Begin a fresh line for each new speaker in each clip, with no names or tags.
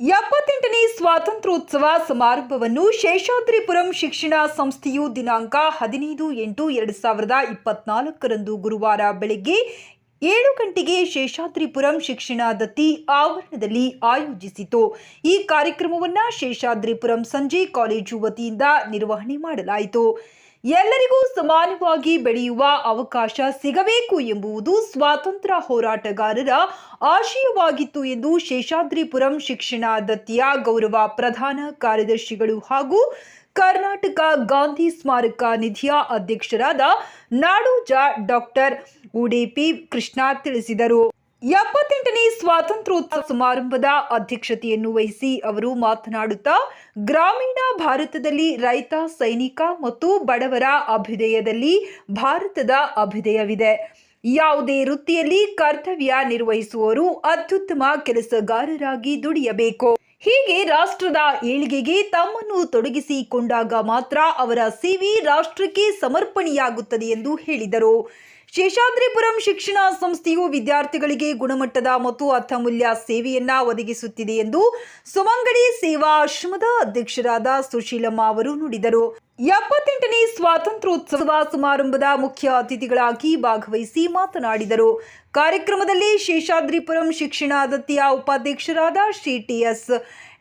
78ನೇ ಸ್ವಾತಂತ್ರ್ಯೋತ್ಸವ ಸಮಾರಂಭವನ್ನು ಶೇಷಾದ್ರಿಪುರಂ ಶಿಕ್ಷಣ ಸಂಸ್ಥೆಯು ದಿನಾಂಕ 15/8/2024 ಗುರುವಾರ ಬೆಳಗ್ಗೆ 7 ಗಂಟೆಗೆ ಶೇಷಾದ್ರಿಪುರಂ ಶಿಕ್ಷಣ ದತ್ತಿ ಆವರಣದಲ್ಲಿ ಆಯೋಜಿಸಿತು. ಈ ಕಾರ್ಯಕ್ರಮವನ್ನು ಶೇಷಾದ್ರಿಪುರಂ ಸಂಜೆ ಕಾಲೇಜು ವತಿಯಿಂದ ನಿರ್ವಹಣೆ ಮಾಡಲಾಯಿತು. ಎಲ್ಲರಿಗೂ ಸಮಾನವಾಗಿ ಬೆಳೆಯುವ ಅವಕಾಶ ಸಿಗಬೇಕು ಎಂಬುದು ಸ್ವಾತಂತ್ರ್ಯ ಹೋರಾಟಗಾರರ ಆಶಯವಾಗಿತ್ತು ಎಂದು ಶೇಷಾದ್ರಿಪುರಂ ಶಿಕ್ಷಣ ದತ್ತಿಯ ಗೌರವ ಪ್ರಧಾನ ಕಾರ್ಯದರ್ಶಿಗಳು ಹಾಗೂ ಕರ್ನಾಟಕ ಗಾಂಧಿ ಸ್ಮಾರಕ ನಿಧಿಯ ಅಧ್ಯಕ್ಷರಾದ ನಾಡೋಜ ಡಾಕ್ಟರ್ ಉಡುಪಿ ಕೃಷ್ಣ ತಿಳಿಸಿದರು. 78ನೇ ಸ್ವಾತಂತ್ರ್ಯೋತ್ಸವ ಸಮಾರಂಭದ ಅಧ್ಯಕ್ಷತೆಯನ್ನು ವಹಿಸಿ ಅವರು ಮಾತನಾಡುತ್ತಾ, ಗ್ರಾಮೀಣ ಭಾರತದಲ್ಲಿ ರೈತ, ಸೈನಿಕ ಮತ್ತು ಬಡವರ ಅಭ್ಯುದಯದಲ್ಲಿ ಭಾರತದ ಅಭ್ಯುದಯವಿದೆ. ಯಾವುದೇ ವೃತ್ತಿಯಲ್ಲಿ ಕರ್ತವ್ಯ ನಿರ್ವಹಿಸುವವರು ಅತ್ಯುತ್ತಮ ಕೆಲಸಗಾರರಾಗಿ ದುಡಿಯಬೇಕು. ಹೀಗೆ ರಾಷ್ಟ್ರದ ಏಳಿಗೆಗೆ ತಮ್ಮನ್ನು ತೊಡಗಿಸಿಕೊಂಡಾಗ ಮಾತ್ರ ಅವರ ಸೇವೆ ರಾಷ್ಟ್ರಕ್ಕೆ ಸಮರ್ಪಣೆಯಾಗುತ್ತದೆ ಎಂದು ಹೇಳಿದರು. ಶೇಷಾದ್ರಿಪುರಂ ಶಿಕ್ಷಣ ಸಂಸ್ಥೆಯು ವಿದ್ಯಾರ್ಥಿಗಳಿಗೆ ಗುಣಮಟ್ಟದ ಮತ್ತು ಅರ್ಥಮೂಲ್ಯ ಸೇವೆಯನ್ನ ಒದಗಿಸುತ್ತಿದೆ ಎಂದು ಸುಮಂಗಲಿ ಸೇವಾ ಆಶ್ರಮದ ಅಧ್ಯಕ್ಷರಾದ ಸುಶೀಲಮ್ಮ ಅವರು ನುಡಿದರು. 78ನೇ ಸ್ವಾತಂತ್ರ್ಯೋತ್ಸವ ಸಮಾರಂಭದ ಮುಖ್ಯ ಅತಿಥಿಗಳಾಗಿ ಭಾಗವಹಿಸಿ ಮಾತನಾಡಿದರು. ಕಾರ್ಯಕ್ರಮದಲ್ಲಿ ಶೇಷಾದ್ರಿಪುರಂ ಶಿಕ್ಷಣ ದತ್ತಿಯ ಉಪಾಧ್ಯಕ್ಷರಾದ ಶ್ರೀ ಟಿ.ಎಸ್.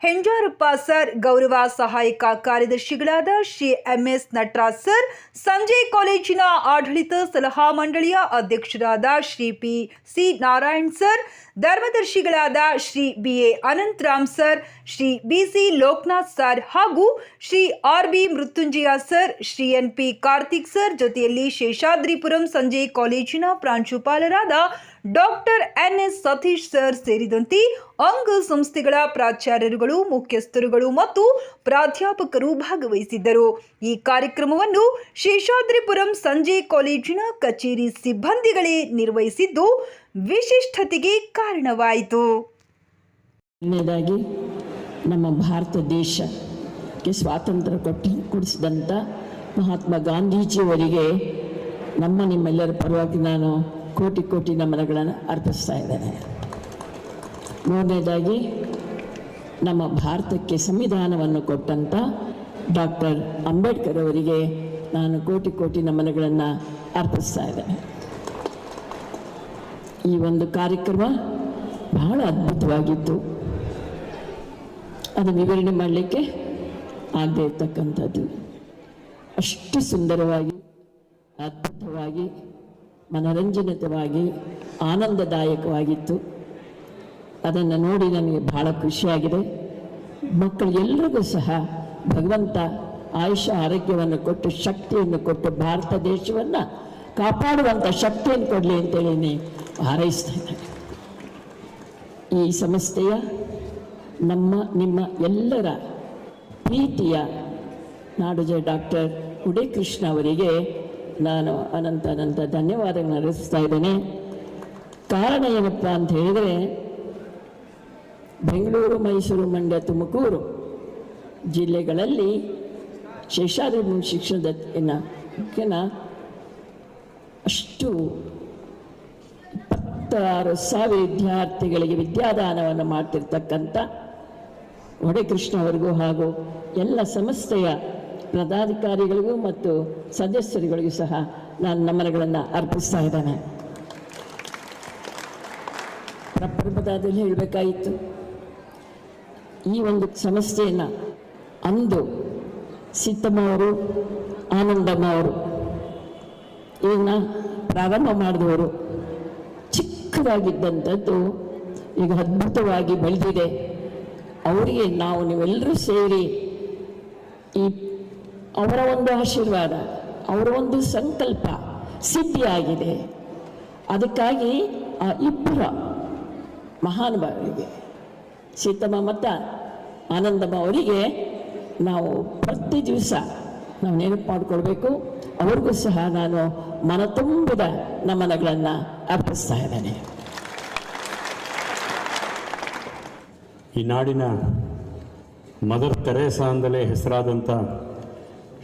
ಹೆಂಜಾರಪ್ಪ ಸರ್, ಗೌರವ ಸಹಾಯಕ ಕಾರ್ಯದರ್ಶಿಗಳಾದ ಶ್ರೀ ಎಂ.ಎಸ್. ನಟರಾಜ್ ಸರ್, ಸಂಜೆ ಕಾಲೇಜಿನ ಆಡಳಿತ ಸಲಹಾ ಮಂಡಳಿಯ ಅಧ್ಯಕ್ಷರಾದ ಶ್ರೀ ಪಿ.ಸಿ. ನಾರಾಯಣ್ ಸರ್, ಧರ್ಮದರ್ಶಿಗಳಾದ Shri B A. Anantharam sir, Shri B C. Lokanath sir ಹಾಗೂ Shri R B. Mrityunjaya sir, Shri N P. Karthik sir ಜೊತೆಯಲ್ಲಿ ಶೇಷಾದ್ರಿಪುರಂ ಸಂಜೆ ಕಾಲೇಜಿನ ಪ್ರಾಂಶುಪಾಲರಾದ ಡಾಕ್ಟರ್ ಎನ್.ಎಸ್. ಸತೀಶ್ ಸರ್ ಸೇರಿದಂತೆ ಅಂಗ ಸಂಸ್ಥೆಗಳ ಪ್ರಾಚಾರ್ಯರುಗಳು, ಮುಖ್ಯಸ್ಥರುಗಳು ಮತ್ತು ಪ್ರಾಧ್ಯಾಪಕರು ಭಾಗವಹಿಸಿದ್ದರು. ಈ ಕಾರ್ಯಕ್ರಮವನ್ನು ಶೇಷಾದ್ರಿಪುರಂ ಸಂಜೆ ಕಾಲೇಜಿನ ಕಚೇರಿ ಸಿಬ್ಬಂದಿಗಳೇ ನಿರ್ವಹಿಸಿದ್ದು ವಿಶಿಷ್ಟತೆಗೆ ಕಾರಣವಾಯಿತು.
ನಮ್ಮ ಭಾರತ ದೇಶಕ್ಕೆ ಸ್ವಾತಂತ್ರ್ಯ ಕೊಡಿಸಿದಂಥ ಮಹಾತ್ಮ ಗಾಂಧೀಜಿಯವರಿಗೆ ನಿಮ್ಮೆಲ್ಲರ ಪರವಾಗಿ ನಾನು ಕೋಟಿ ಕೋಟಿ ನಮನಗಳನ್ನು ಅರ್ಪಿಸ್ತಾ ಇದ್ದೇನೆ. ಮೂರನೇದಾಗಿ ನಮ್ಮ ಭಾರತಕ್ಕೆ ಸಂವಿಧಾನವನ್ನು ಕೊಟ್ಟಂಥ ಡಾಕ್ಟರ್ ಅಂಬೇಡ್ಕರ್ ಅವರಿಗೆ ನಾನು ಕೋಟಿ ಕೋಟಿ ನಮನಗಳನ್ನು ಅರ್ಪಿಸ್ತಾ ಇದ್ದೇನೆ. ಈ ಒಂದು ಕಾರ್ಯಕ್ರಮ ಬಹಳ ಅದ್ಭುತವಾಗಿತ್ತು. ಅದು ವಿವರಣೆ ಮಾಡಲಿಕ್ಕೆ ಆಗದೆ ಇರ್ತಕ್ಕಂಥದ್ದು. ಅಷ್ಟು ಸುಂದರವಾಗಿ, ಅದ್ಭುತವಾಗಿ, ಮನರಂಜನಿತವಾಗಿ, ಆನಂದದಾಯಕವಾಗಿತ್ತು. ಅದನ್ನು ನೋಡಿ ನನಗೆ ಬಹಳ ಖುಷಿಯಾಗಿದೆ. ಮಕ್ಕಳಿಗೆಲ್ಲರಿಗೂ ಸಹ ಭಗವಂತ ಆಯುಷ್ಯ ಆರೋಗ್ಯವನ್ನು ಕೊಟ್ಟು, ಶಕ್ತಿಯನ್ನು ಕೊಟ್ಟು, ಭಾರತ ದೇಶವನ್ನು ಕಾಪಾಡುವಂಥ ಶಕ್ತಿಯನ್ನು ಕೊಡಲಿ ಅಂತೇಳಿ ಹಾರೈಸ್ತಾ ಇದ್ದೇನೆ. ಈ ಸಂಸ್ಥೆಯ ನಿಮ್ಮ ಎಲ್ಲರ ಪ್ರೀತಿಯ ನಾಡೋಜ ಡಾಕ್ಟರ್ ಉಡುಪಿ ಕೃಷ್ಣ ಅವರಿಗೆ ನಾನು ಅನಂತ ಧನ್ಯವಾದಗಳನ್ನು ಅರ್ಪಿಸ್ತಾ ಇದ್ದೇನೆ. ಕಾರಣ ಏನಪ್ಪ ಅಂತ ಹೇಳಿದರೆ, ಬೆಂಗಳೂರು, ಮೈಸೂರು, ಮಂಡ್ಯ, ತುಮಕೂರು ಜಿಲ್ಲೆಗಳಲ್ಲಿ ಶೇಷಾದ್ರಿ ಶಿಕ್ಷಣದ ಅಷ್ಟು 26,000 ವಿದ್ಯಾರ್ಥಿಗಳಿಗೆ ವಿದ್ಯಾದಾನವನ್ನು ಮಾಡ್ತಿರ್ತಕ್ಕಂಥ ಉಡುಪಿ ಕೃಷ್ಣ ಅವರಿಗೂ ಹಾಗೂ ಎಲ್ಲ ಸಂಸ್ಥೆಯ ಪದಾಧಿಕಾರಿಗಳಿಗೂ ಮತ್ತು ಸದಸ್ಯರುಗಳಿಗೂ ಸಹ ನಾನು ನಮನಗಳನ್ನು ಅರ್ಪಿಸ್ತಾ ಇದ್ದೇನೆ. ಪ್ರಪ್ರಥಮದಲ್ಲಿ ಹೇಳಬೇಕಾಯಿತು, ಈ ಒಂದು ಸಂಸ್ಥೆಯನ್ನು ಅಂದು ಸೀತಮ್ಮ ಅವರು, ಆನಂದಮ್ಮ ಅವರು ಇದನ್ನ ಪ್ರಾರಂಭ ಮಾಡಿದವರು. ಚಿಕ್ಕದಾಗಿದ್ದಂಥದ್ದು ಈಗ ಅದ್ಭುತವಾಗಿ ಬೆಳೆದಿದೆ. ಅವರಿಗೆ ನೀವೆಲ್ಲರೂ ಸೇರಿ ಅವರ ಒಂದು ಆಶೀರ್ವಾದ, ಅವರ ಒಂದು ಸಂಕಲ್ಪ ಸಿದ್ಧಿಯಾಗಿದೆ. ಅದಕ್ಕಾಗಿ ಆ ಇಬ್ಬರ ಮಹಾನುಭಾವರಿಗೆ, ಸೀತಮ್ಮ ಮತ್ತು ಆನಂದಮ್ಮ ಅವರಿಗೆ ನಾವು ಪ್ರತಿ ದಿವಸ ನಾವು ನೆನಪು ಮಾಡಿಕೊಳ್ಬೇಕು. ಅವ್ರಿಗೂ ಸಹ ನಾನು ಮನತುಂಬಿದ ನಮನಗಳನ್ನು ಅರ್ಪಿಸ್ತಾ ಇದ್ದೇನೆ.
ಈ ನಾಡಿನ ಮದರ್ ತೆರೇಸಾ ಅಂದಲೇ ಹೆಸರಾದಂಥ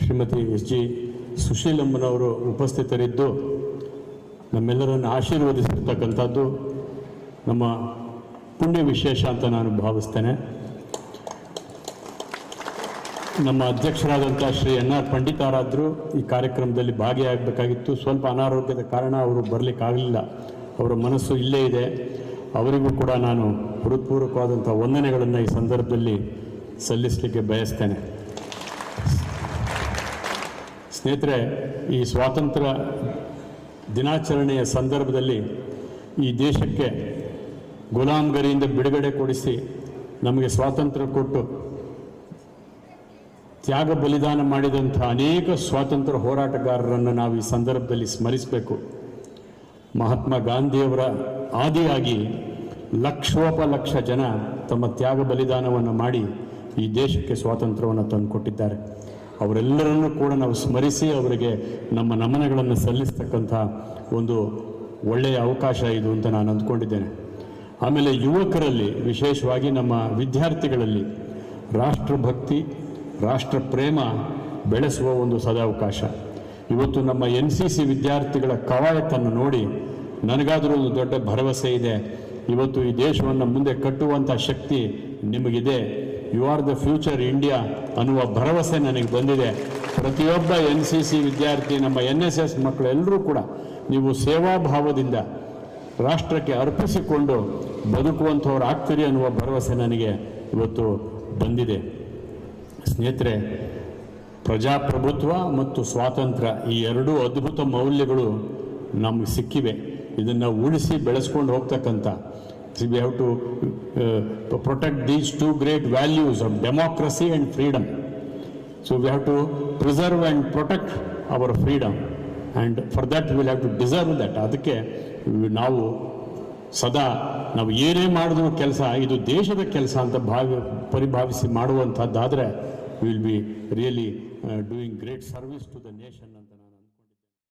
ಶ್ರೀಮತಿ ಎಸ್.ಜಿ. ಸುಶೀಲಮ್ಮನವರು ಉಪಸ್ಥಿತರಿದ್ದು ನಮ್ಮೆಲ್ಲರನ್ನು ಆಶೀರ್ವದಿಸಿರ್ತಕ್ಕಂಥದ್ದು ನಮ್ಮ ಪುಣ್ಯ ವಿಶೇಷ ಅಂತ ನಾನು ಭಾವಿಸ್ತೇನೆ. ನಮ್ಮ ಅಧ್ಯಕ್ಷರಾದಂಥ ಶ್ರೀ NR ಪಂಡಿತಾರಾದ್ರು ಈ ಕಾರ್ಯಕ್ರಮದಲ್ಲಿ ಭಾಗಿಯಾಗಬೇಕಾಗಿತ್ತು. ಸ್ವಲ್ಪ ಅನಾರೋಗ್ಯದ ಕಾರಣ ಅವರು ಬರಲಿಕ್ಕಾಗಲಿಲ್ಲ. ಅವರ ಮನಸ್ಸು ಇಲ್ಲೇ ಇದೆ. ಅವರಿಗೂ ಕೂಡ ನಾನು ಹೃತ್ಪೂರ್ವಕವಾದಂಥ ವಂದನೆಗಳನ್ನು ಈ ಸಂದರ್ಭದಲ್ಲಿ ಸಲ್ಲಿಸಲಿಕ್ಕೆ ಬಯಸ್ತೇನೆ. ಸ್ನೇಹಿತರೆ, ಈ ಸ್ವಾತಂತ್ರ್ಯ ದಿನಾಚರಣೆಯ ಸಂದರ್ಭದಲ್ಲಿ ಈ ದೇಶಕ್ಕೆ ಗುಲಾಮಗಿರಿಯಿಂದ ಬಿಡುಗಡೆ ಕೊಡಿಸಿ ನಮಗೆ ಸ್ವಾತಂತ್ರ್ಯ ಕೊಟ್ಟು ತ್ಯಾಗ ಬಲಿದಾನ ಮಾಡಿದಂಥ ಅನೇಕ ಸ್ವಾತಂತ್ರ್ಯ ಹೋರಾಟಗಾರರನ್ನು ನಾವು ಈ ಸಂದರ್ಭದಲ್ಲಿ ಸ್ಮರಿಸಬೇಕು. ಮಹಾತ್ಮ ಗಾಂಧಿಯವರ ಆದಿಯಾಗಿ ಲಕ್ಷೋಪಲಕ್ಷ ಜನ ತಮ್ಮ ತ್ಯಾಗ ಬಲಿದಾನವನ್ನು ಮಾಡಿ ಈ ದೇಶಕ್ಕೆ ಸ್ವಾತಂತ್ರ್ಯವನ್ನು ತಂದುಕೊಟ್ಟಿದ್ದಾರೆ. ಅವರೆಲ್ಲರನ್ನೂ ಕೂಡ ನಾವು ಸ್ಮರಿಸಿ ಅವರಿಗೆ ನಮ್ಮ ನಮನಗಳನ್ನು ಸಲ್ಲಿಸ್ತಕ್ಕಂಥ ಒಂದು ಒಳ್ಳೆಯ ಅವಕಾಶ ಇದು ಅಂತ ನಾನು ಅಂದ್ಕೊಂಡಿದ್ದೇನೆ. ಆಮೇಲೆ ಯುವಕರಲ್ಲಿ, ವಿಶೇಷವಾಗಿ ನಮ್ಮ ವಿದ್ಯಾರ್ಥಿಗಳಲ್ಲಿ ರಾಷ್ಟ್ರಭಕ್ತಿ, ರಾಷ್ಟ್ರ ಪ್ರೇಮ ಬೆಳೆಸುವ ಒಂದು ಸದಾವಕಾಶ. ಇವತ್ತು ನಮ್ಮ NCC ವಿದ್ಯಾರ್ಥಿಗಳ ಕವಾಯತನ್ನು ನೋಡಿ ನನಗಾದರೂ ಒಂದು ದೊಡ್ಡ ಭರವಸೆ ಇದೆ. ಇವತ್ತು ಈ ದೇಶವನ್ನು ಮುಂದೆ ಕಟ್ಟುವಂಥ ಶಕ್ತಿ ನಿಮಗಿದೆ. You are the future India ಅನ್ನುವ ಭರವಸೆ ನನಗೆ ಬಂದಿದೆ. ಪ್ರತಿಯೊಬ್ಬ NCC ವಿದ್ಯಾರ್ಥಿ, ನಮ್ಮ NSS ಮಕ್ಕಳು ಎಲ್ಲರೂ ಕೂಡ ನೀವು ಸೇವಾಭಾವದಿಂದ ರಾಷ್ಟ್ರಕ್ಕೆ ಅರ್ಪಿಸಿಕೊಂಡು ಬದುಕುವಂಥವ್ರು ಆಗ್ತೀರಿ ಅನ್ನುವ ಭರವಸೆ ನನಗೆ ಇವತ್ತು ಬಂದಿದೆ. ಸ್ನೇಹಿತರೆ, ಪ್ರಜಾಪ್ರಭುತ್ವ ಮತ್ತು ಸ್ವಾತಂತ್ರ್ಯ ಈ ಎರಡೂ ಅದ್ಭುತ ಮೌಲ್ಯಗಳು ನಮಗೆ ಸಿಕ್ಕಿವೆ. ಇದನ್ನು ಉಳಿಸಿ ಬೆಳೆಸ್ಕೊಂಡು ಹೋಗ್ತಕ್ಕಂಥ we have to protect these two great values of democracy and freedom. So we have to preserve and protect our freedom, and for that we will have to deserve that. ಅದಕ್ಕೆ ನಾವು ಸದಾ ನಾವು ಏನೇ ಮಾಡಿದ್ರು ಕೆಲಸ ಇದು ದೇಶದ ಕೆಲಸ ಅಂತ ಪರಿಭಾವಿಸಿ ಮಾಡುವಂಥದ್ದಾದರೆ we will be really doing great service to the nation ಅಂತ